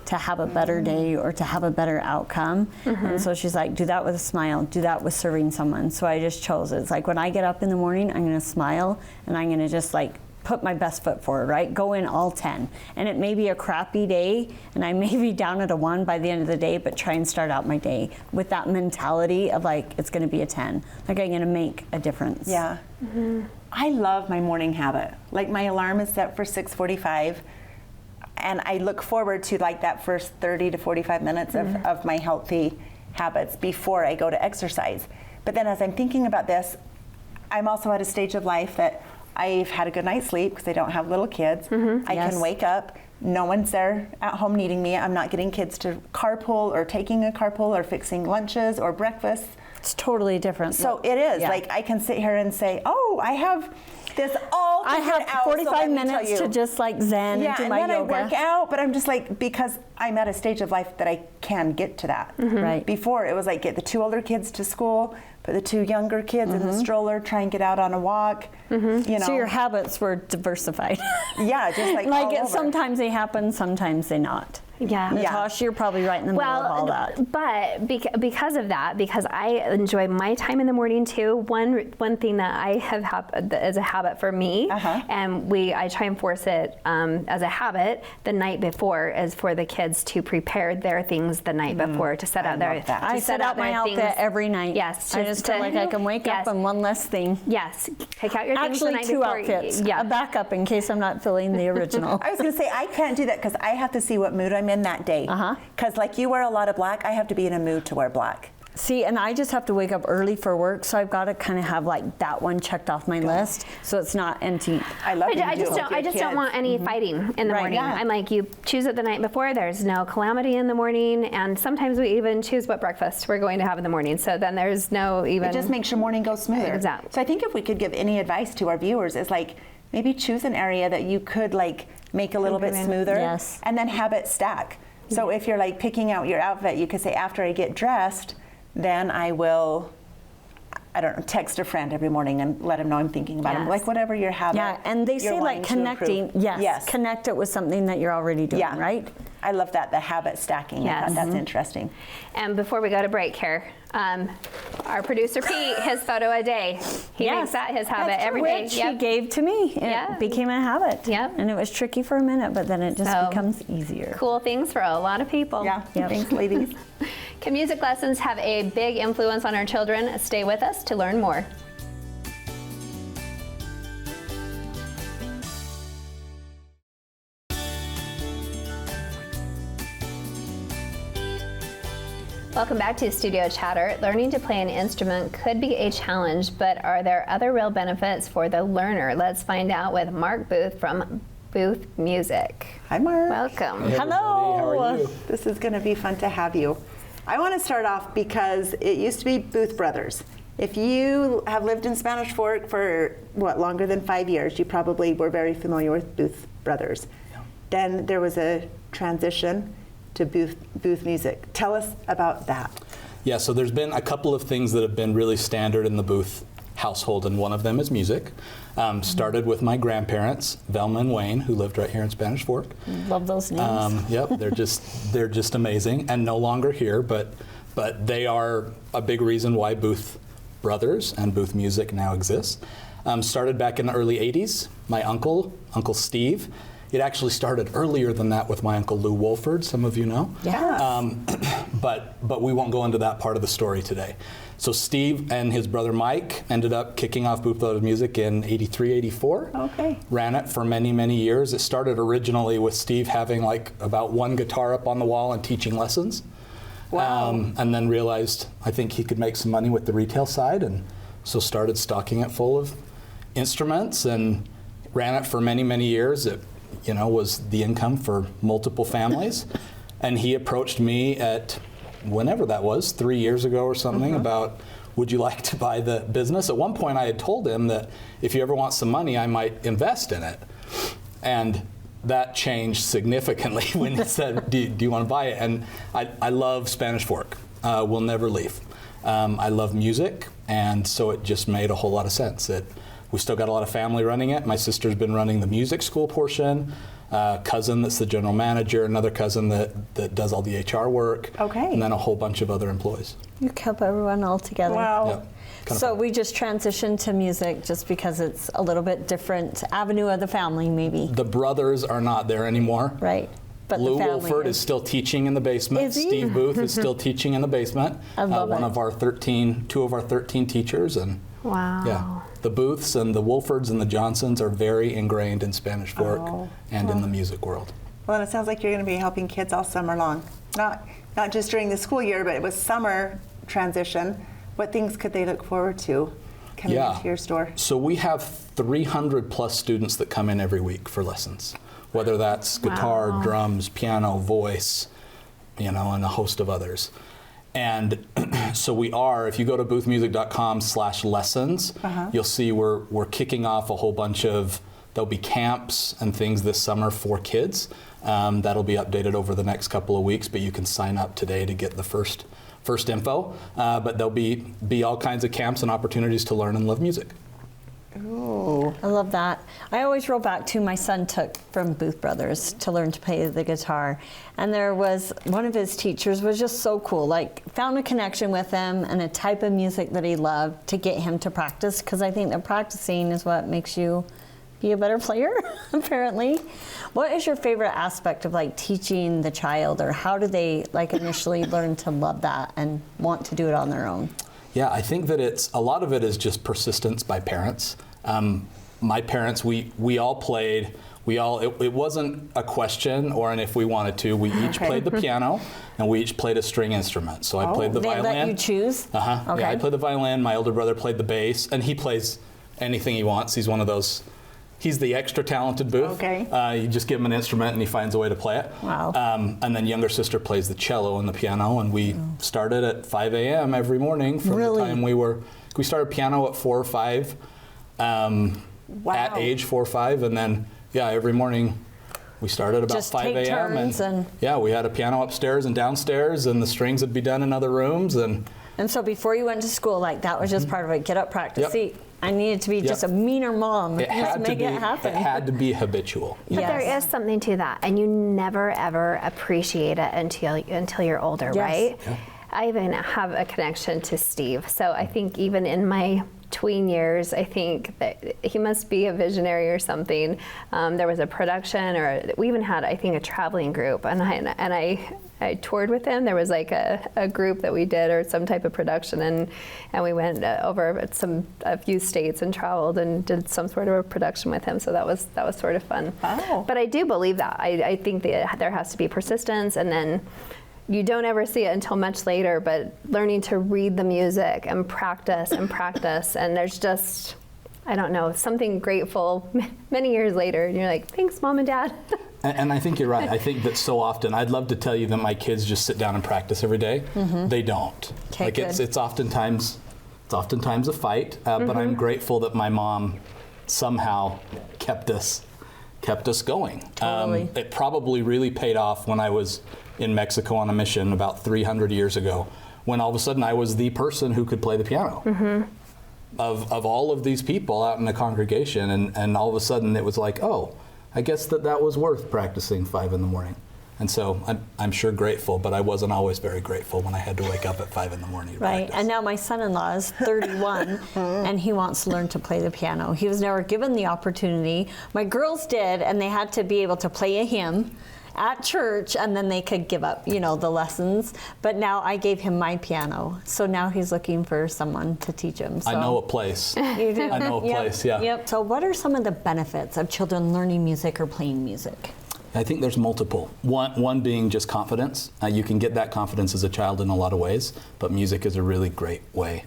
to have a better day or to have a better outcome. And so she's like, do that with a smile, do that with serving someone. So I just chose it. It's like, when I get up in the morning, I'm gonna smile and I'm gonna just like put my best foot forward, right? Go in all 10. And it may be a crappy day and I may be down at a 1 by the end of the day, but try and start out my day with that mentality of like, it's gonna be a 10. Like, I'm gonna make a difference. Yeah. I love my morning habit. Like, my alarm is set for 6:45. And I look forward to like that first 30 to 45 minutes of my healthy habits before I go to exercise. But then as I'm thinking about this, I'm also at a stage of life that I've had a good night's sleep because I don't have little kids. I Yes. can wake up, no one's there at home needing me. I'm not getting kids to carpool or taking a carpool or fixing lunches or breakfast. It's totally different. So it is. Yeah. Like, I can sit here and say, oh, I have this all I figured have out, so 45 let me tell minutes you. to just like zen Yeah, and do and my then yoga. I work out, but I'm just like, because I'm at a stage of life that I can get to that. Right. Before, it was like, get the 2 older kids to school, put the 2 younger kids in the stroller, try and get out on a walk. You know. So your habits were diversified. Yeah, just like all over. Sometimes they happen, sometimes they not. Yeah. Natasha, you're probably right in the middle of all that. But because of that, because I enjoy my time in the morning too. One thing that I have as a habit for me, and I try and force it as a habit the night before, is for the kids to prepare their things the night before, to set out their. love that. to I set set out my their outfit things. every night. Yes, I just feel like I can wake up and one less thing. Yes, pick out your things the Actually, night 2 before. outfits. Yeah. A backup in case I'm not feeling the original. I was going to say, I can't do that because I have to see what mood I'm in that day. Because like you wear a lot of black, I have to be in a mood to wear black. See, and I just have to wake up early for work, so I've got to kind of have like that one checked off my list, so it's not empty. I love I just don't want any fighting in the Right. morning. Yeah. I'm like, you choose it the night before. There's no calamity in the morning, and sometimes we even choose what breakfast we're going to have in the morning. So then there's no even. It just makes your morning go smoother. Exactly. So I think if we could give any advice to our viewers is like, maybe choose an area that you could like make a little bit smoother. Yes. And then have it stack. So if you're like picking out your outfit, you could say, after I get dressed, then I will, I don't know, text a friend every morning and let them know I'm thinking about them. Yes. Like whatever your habit. Yeah, and they you're say like wanting to connecting. improve. Yes, connect it with something that you're already doing, Yeah. right? I love that, the habit stacking. I Yes. thought that's interesting. And before we go to break here, our producer Pete, his photo a day. He makes that his habit every day. Which he gave to me. It became a habit. Yep. And it was tricky for a minute, but then it just So, becomes easier. Cool things for a lot of people. Yeah, Yep. thanks ladies. Can music lessons have a big influence on our children? Stay with us to learn more. Welcome back to Studio Chatter. Learning to play an instrument could be a challenge, but are there other real benefits for the learner? Let's find out with Mark Booth from Booth Music. Hi, Mark. Welcome. Hey, everybody. How are you? This is going to be fun to have you. I want to start off because it used to be Booth Brothers. If you have lived in Spanish Fork for, longer than 5 years, you probably were very familiar with Booth Brothers. Yeah. Then there was a transition to Booth Music. Tell us about that. Yeah, so there's been a couple of things that have been really standard in the Booth household, and one of them is music. Started with my grandparents, Velma and Wayne, who lived right here in Spanish Fork. Love those names. Yep, they're just amazing, and no longer here, but they are a big reason why Booth Brothers and Booth Music now exists. Started back in the early 80s. My uncle Steve. It actually started earlier than that with my uncle Lou Wolford, some of you know. Yeah. But we won't go into that part of the story today. So Steve and his brother Mike ended up kicking off Booth Brothers Music in 83, 84. Okay. Ran it for many, many years. It started originally with Steve having like about one guitar up on the wall and teaching lessons. Wow. And then realized I think he could make some money with the retail side, and so started stocking it full of instruments and ran it for many, many years. It was the income for multiple families. And he approached me at whenever that was, 3 years ago or something, about would you like to buy the business? At one point I had told him that if you ever want some money, I might invest in it. And that changed significantly when he said, do you want to buy it? And I love Spanish Fork. We'll never leave. I love music, and so it just made a whole lot of sense. We still got a lot of family running it. My sister's been running the music school portion. Cousin that's the general manager, another cousin that does all the HR work. Okay. And then a whole bunch of other employees. You kept everyone all together. Wow. Yep. Kind of So fun. we just transitioned to music just because it's a little bit different avenue of the family, maybe. The brothers are not there anymore. Right. But Lou the family Wolford is still teaching in the basement. Is he? Steve Booth is still teaching in the basement. I love two it. of our 13 teachers, and Wow. yeah, the Booths and the Wolfords and the Johnsons are very ingrained in Spanish Fork and in the music world. Well, and it sounds like you're going to be helping kids all summer long. Not just during the school year, but with summer transition. What things could they look forward to coming into your store? So we have 300 plus students that come in every week for lessons, whether that's guitar, drums, piano, voice, and a host of others. And so we are, if you go to boothmusic.com/lessons, you'll see we're kicking off a whole bunch of, there'll be camps and things this summer for kids. That'll be updated over the next couple of weeks, but you can sign up today to get the first info. But there'll be all kinds of camps and opportunities to learn and love music. Oh, I love that. I always roll back to my son took from Booth Brothers to learn to play the guitar. And there was one of his teachers was just so cool, like found a connection with him and a type of music that he loved to get him to practice, because I think that practicing is what makes you be a better player, apparently. What is your favorite aspect of like teaching the child, or how do they like initially learn to love that and want to do it on their own? Yeah, I think that a lot of it is just persistence by parents. My parents, we all played. It wasn't a question or an if we wanted to. We each played the piano, and we each played a string instrument. So I played the violin. They let you choose? Okay. Yeah, I played the violin. My older brother played the bass, and he plays anything he wants. He's one of those. He's the extra talented Booth. Okay. You just give him an instrument and he finds a way to play it. Wow. And then younger sister plays the cello and the piano, and we started at 5 a.m. every morning from the time we started piano at 4 or 5, at age 4 or 5, and then every morning we started about just 5 a.m. and we had a piano upstairs and downstairs, and the strings would be done in other rooms. And so before you went to school, like that was just part of it. Get up, practice. Yep. See, I needed to be just a meaner mom. it had to be. It happen. It had to be habitual. But there is something to that, and you never ever appreciate it until you're older, right? Yeah. I even have a connection to Steve, so I think even in my tween years, I think that he must be a visionary or something. There was a production, or we even had, I think, a traveling group, and I toured with him. There was like a group that we did, or some type of production, and we went over a few states and traveled and did some sort of a production with him. So that was sort of fun. Wow. But I do believe that. I think that there has to be persistence, and then you don't ever see it until much later, but learning to read the music and practice, and there's just, I don't know, something grateful many years later, and you're like, thanks, Mom and Dad. And I think you're right. I think that so often, I'd love to tell you that my kids just sit down and practice every day. They don't. Okay, like good. it's oftentimes a fight, but I'm grateful that my mom somehow kept us going. Totally. It probably really paid off when I was in Mexico on a mission about 300 years ago, when all of a sudden I was the person who could play the piano of all of these people out in the congregation, and all of a sudden it was like, oh, I guess that was worth practicing 5 in the morning. And so I'm sure grateful, but I wasn't always very grateful when I had to wake up at 5 in the morning to Right, practice. and now my son-in-law is 31, and he wants to learn to play the piano. He was never given the opportunity. My girls did, and they had to be able to play a hymn at church, and then they could give up, the lessons. But now I gave him my piano, so now he's looking for someone to teach him. So. I know a place. You do? I know a place, yeah. Yep. So what are some of the benefits of children learning music or playing music? I think there's multiple. One being just confidence. You can get that confidence as a child in a lot of ways, but music is a really great way.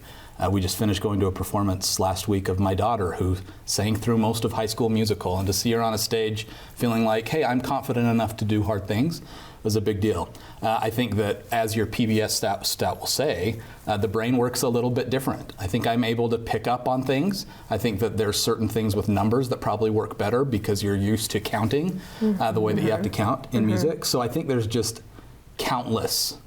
We just finished going to a performance last week of my daughter, who sang through most of High School Musical, and to see her on a stage feeling like, hey, I'm confident enough to do hard things, was a big deal. I think that, as your PBS stat will say, the brain works a little bit different. I think I'm able to pick up on things. I think that there's certain things with numbers that probably work better because you're used to counting the way that you have to count in music. So I think there's just countless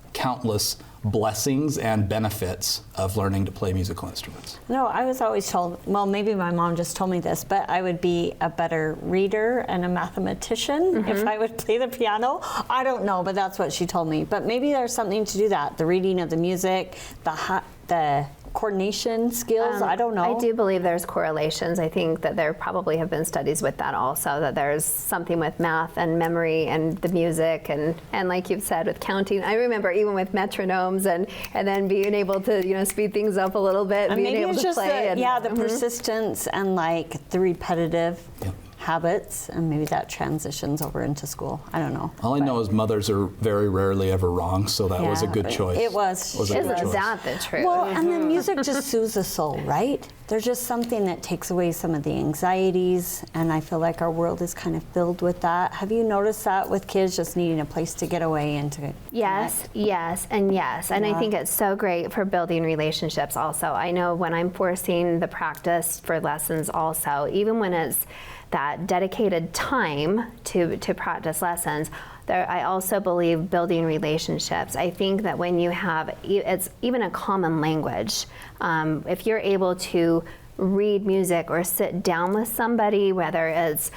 blessings and benefits of learning to play musical instruments. No, I was always told, well, maybe my mom just told me this, but I would be a better reader and a mathematician if I would play the piano. I don't know, but that's what she told me. But maybe there's something to do that. The reading of the music, the coordination skills, I don't know. I do believe there's correlations. I think that there probably have been studies with that also, that there's something with math and memory and the music and like you've said, with counting. I remember even with metronomes and then being able to, speed things up a little bit, and being maybe able it's to just play. the persistence and like the repetitive. Yep. habits, and maybe that transitions over into school. I don't know. All I know is mothers are very rarely ever wrong, so that was a Yeah, good choice. it was. a good Isn't choice. that the truth? Well, and then music just soothes the soul, right? There's just something that takes away some of the anxieties, and I feel like our world is kind of filled with that. Have you noticed that with kids just needing a place to get away and to Yes, yes, and yes. And I think it's so great for building relationships also. I know when I'm forcing the practice for lessons also, even when it's that dedicated time to practice lessons, I also believe building relationships. I think that when you have, it's even a common language. If you're able to read music or sit down with somebody, whether it's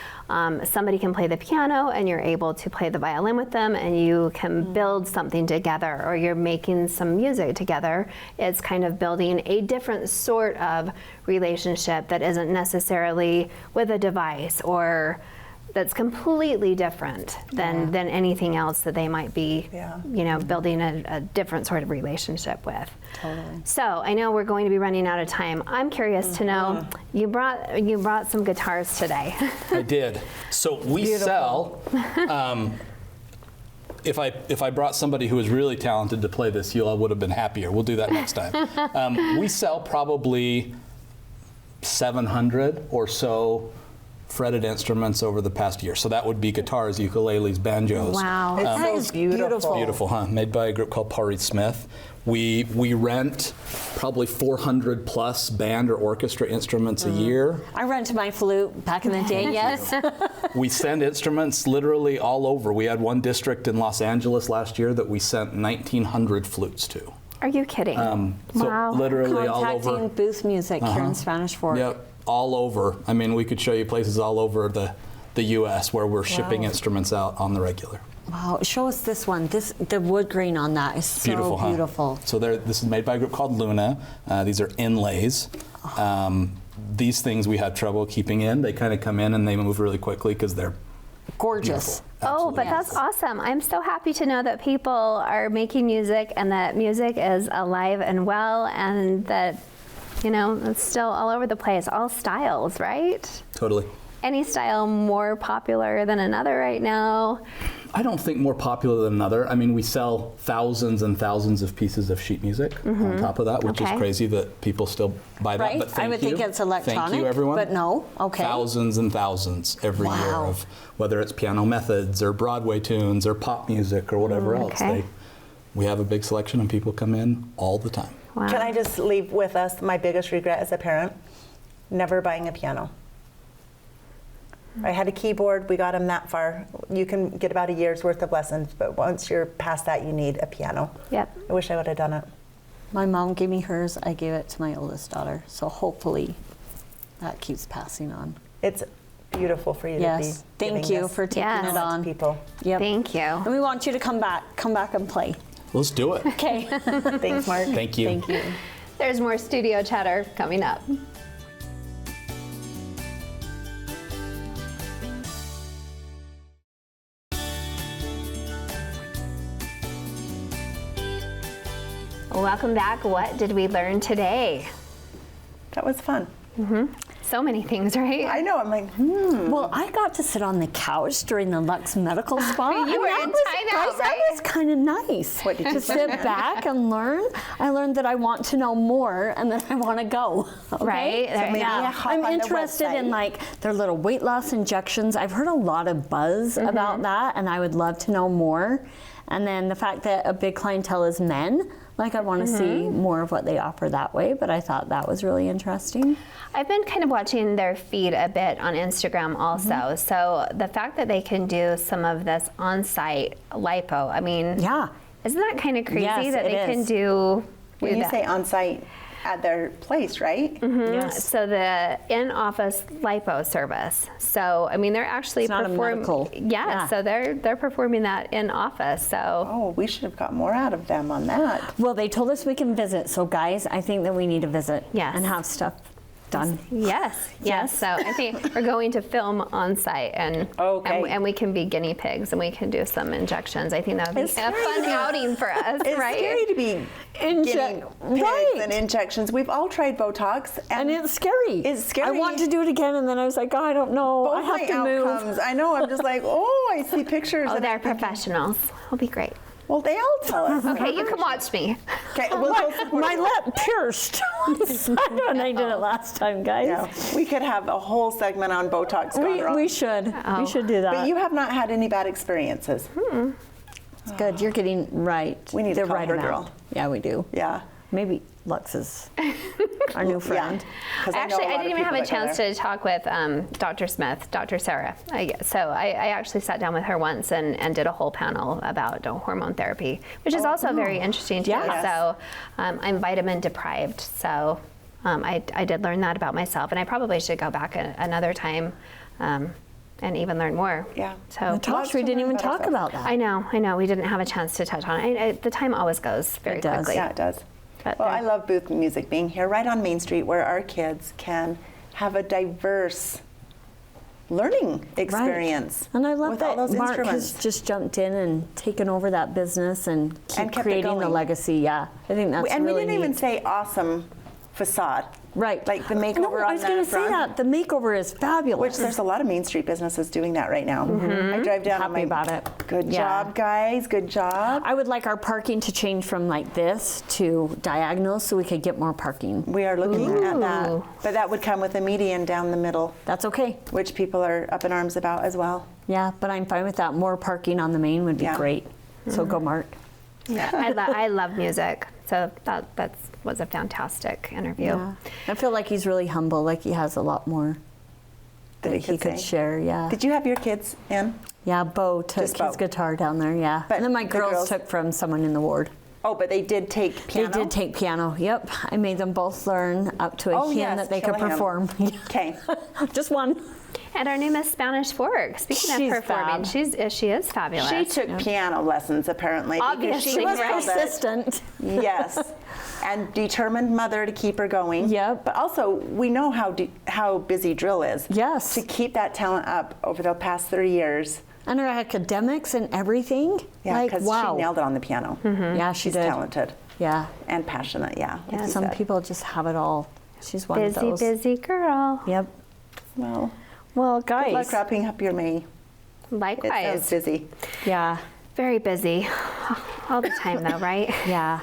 somebody can play the piano and you're able to play the violin with them and you can build something together, or you're making some music together, it's kind of building a different sort of relationship that isn't necessarily with a device, or that's completely different than anything else that they might be, building a different sort of relationship with. Totally. So I know we're going to be running out of time. I'm curious to know, you brought some guitars today. I did. So we sell. If I brought somebody who was really talented to play this, you all would have been happier. We'll do that next time. We sell probably 700 or so fretted instruments over the past year. So that would be guitars, ukuleles, banjos. Wow. That is beautiful. Beautiful, huh? Made by a group called Paul Reed Smith. We rent probably 400 plus band or orchestra instruments a year. I rented my flute back in the day, yes. We send instruments literally all over. We had one district in Los Angeles last year that we sent 1,900 flutes to. Are you kidding? So Wow. literally all Contacting over. Booth Music here in Spanish Fork. Yep, all over. I mean, we could show you places all over the U.S. where we're shipping instruments out on the regular. Wow, show us this one. The wood grain on that is so Beautiful, huh? beautiful. So this is made by a group called Luna. These are inlays. These things we had trouble keeping in. They kind of come in and they move really quickly because they're Gorgeous. beautiful. Oh, but that's awesome. I'm so happy to know that people are making music and that music is alive and well, and that, it's still all over the place, all styles, right? Totally. Any style more popular than another right now? I don't think more popular than another. I mean, we sell thousands and thousands of pieces of sheet music on top of that, which is Okay. crazy that people still buy that. Right? But thank I would you. think it's electronic. Thank you, everyone. But no? Okay. Thousands and thousands every year Wow. of whether it's piano methods or Broadway tunes or pop music or whatever else. okay. We have a big selection and people come in all the time. Wow. Can I just leave with us my biggest regret as a parent? Never buying a piano. I had a keyboard, we got them that far. You can get about a year's worth of lessons, but once you're past that, you need a piano. Yep. I wish I would have done it. My mom gave me hers. I gave it to my oldest daughter. So hopefully that keeps passing on. It's beautiful for you Yes. to be Thank giving you this for taking Yes. it to on. people. Yep. Thank you. And we want you to come back and play. Let's do it. Okay. Thanks, Mark. Thank you. Thank you. There's more studio chatter coming up. Welcome back. What did we learn today? That was fun. So many things, right? I know, I'm like, Well, I got to sit on the couch during the Lux Medical Spa. You and were that in was, timeout, guys, right? That was kind of nice. What did you to sit back and learn? I learned that I want to know more and then I want to go. Okay? Right? So maybe Yeah, hop I'm on the interested in website. like their little weight loss injections. I've heard a lot of buzz about that, and I would love to know more. And then the fact that a big clientele is men, like I want to see more of what they offer that way. But I thought that was really interesting. I've been kind of watching their feed a bit on Instagram also. So the fact that they can do some of this on-site lipo, I mean, Yeah. isn't that kind of crazy Yes, that it they can is. do when you that? say on-site at their place, right? Yes. So the in-office lipo service. So I mean, they're actually It's not a medical. Yeah. So they're performing that in office. So Oh, we should have got more out of them on that. Well, they told us we can visit. So guys, I think that we need to visit Yes. and have stuff done. Yes. So I think we're going to film on site, and and we can be guinea pigs, and we can do some injections. I think that would be a fun outing for us, It's right? scary to be guinea pigs and injections. We've all tried Botox, And it's scary. It's scary. I want to do it again, and then I was like, oh, I don't know. I have to move. outcomes. I know. I'm just like, I see pictures. Oh, and they're I'm thinking, professionals. It'll be great. well, they all tell us. Okay, you can watch me. Okay, we'll go support My you. lip pierced when I did it last time, guys. Yeah, we could have a whole segment on Botox gone wrong. We should. We should do that. But you have not had any bad experiences. It's good. You're getting right. We need to the call right her, amount. girl. Yeah, we do. Yeah. Maybe Lux is our new friend. 'Cause I know Actually, a lot I of didn't even have people a that go chance there. to talk with Dr. Smith, Dr. Sarah. I actually sat down with her once and did a whole panel about hormone therapy, which is also very interesting too. Yes. So I'm vitamin deprived, so I did learn that about myself, and I probably should go back another time and even learn more. Yeah. So Tosh, we didn't even about talk ourselves. about that. I know. We didn't have a chance to touch on it. The time always goes very It does. quickly. Yeah, it does. But Well, there- I love Booth Music being here right on Main Street where our kids can have a diverse learning experience. And I love with all that those Mark instruments. has just jumped in and taken over that business and keep And kept it creating the going. legacy. Yeah, I think that's And really we didn't even neat. say awesome facade. Right. Like the No, makeover I on was the going to say front. that. The makeover is fabulous. Which there's a lot of Main Street businesses doing that right now. I drive down on Happy my, about it. Good Yeah. job, guys. Good job. I would like our parking to change from like this to diagonal so we could get more parking. We are looking at that. Ooh. But that would come with a median down the middle, That's okay. which people are up in arms about as well. Yeah, but I'm fine with that. More parking on the main would be Yeah. great. So go, Mark. Yeah, I love music, so that was a fantastic interview. Yeah. I feel like he's really humble, like he has a lot more that he could say. share. Yeah. Did you have your kids in? Yeah, Bo took Just his Bo. guitar down there, yeah. But and then my the girls, girls- took from someone in the ward. Oh, but they did take piano? They did take piano, yep. I made them both learn up to a Oh, hymn yes, that they could kill a hymn. perform. Okay. Just one. And our new Miss Spanish Fork. Speaking She's of performing, fab. she is fabulous. She took piano lessons apparently. because Obviously, She was right. nailed it. persistent. Yes, and determined mother to keep her going. Yep. But also, we know how busy drill is. Yes. To keep that talent up over the past 30 years. And her academics and everything. Yeah, like, because wow. she nailed it on the piano. Yeah, she She's did. talented Yeah. and passionate. Yeah. like you Some said. people just have it all. She's one of those. busy girl. Yep. Well, Well, good luck guys. wrapping up your May. It sounds Likewise, busy. Yeah. very busy all the time, though, right? Yeah.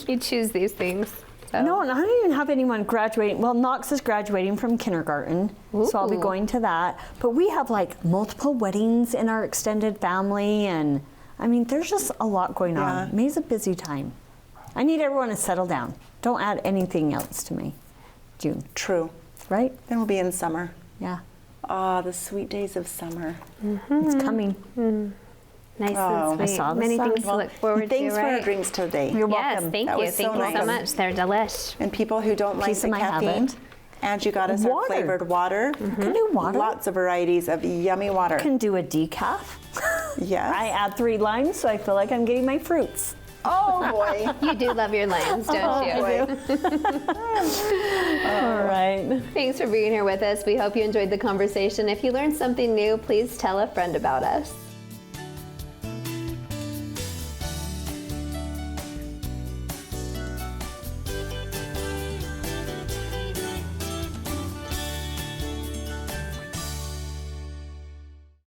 You choose these things. So. No, and I don't even have anyone graduating. Well, Knox is graduating from kindergarten, so I'll be Ooh. going to that. But we have like multiple weddings in our extended family, and I mean, there's just a lot going on. Yeah. May's a busy time. I need everyone to settle down. Don't add anything else to me. June, True. right? Then we'll be in summer. Yeah, Ah, the sweet days of summer. it's coming. Nice Oh, and I sweet. saw the Many sun. things to look forward Thanks to, for our right? drinks today. You're Yes, welcome. thank That you. was so Thank you so nice. much. They're delish. And people who don't like Piece the of my caffeine, habit. Angie got us our Water. flavored water. Can do water. Lots of varieties of yummy water. Can do a decaf. Yes. I add 3 limes, so I feel like I'm getting my fruits. Oh boy. You do love your limes, don't you? All right. Thanks for being here with us. We hope you enjoyed the conversation. If you learned something new, please tell a friend about us.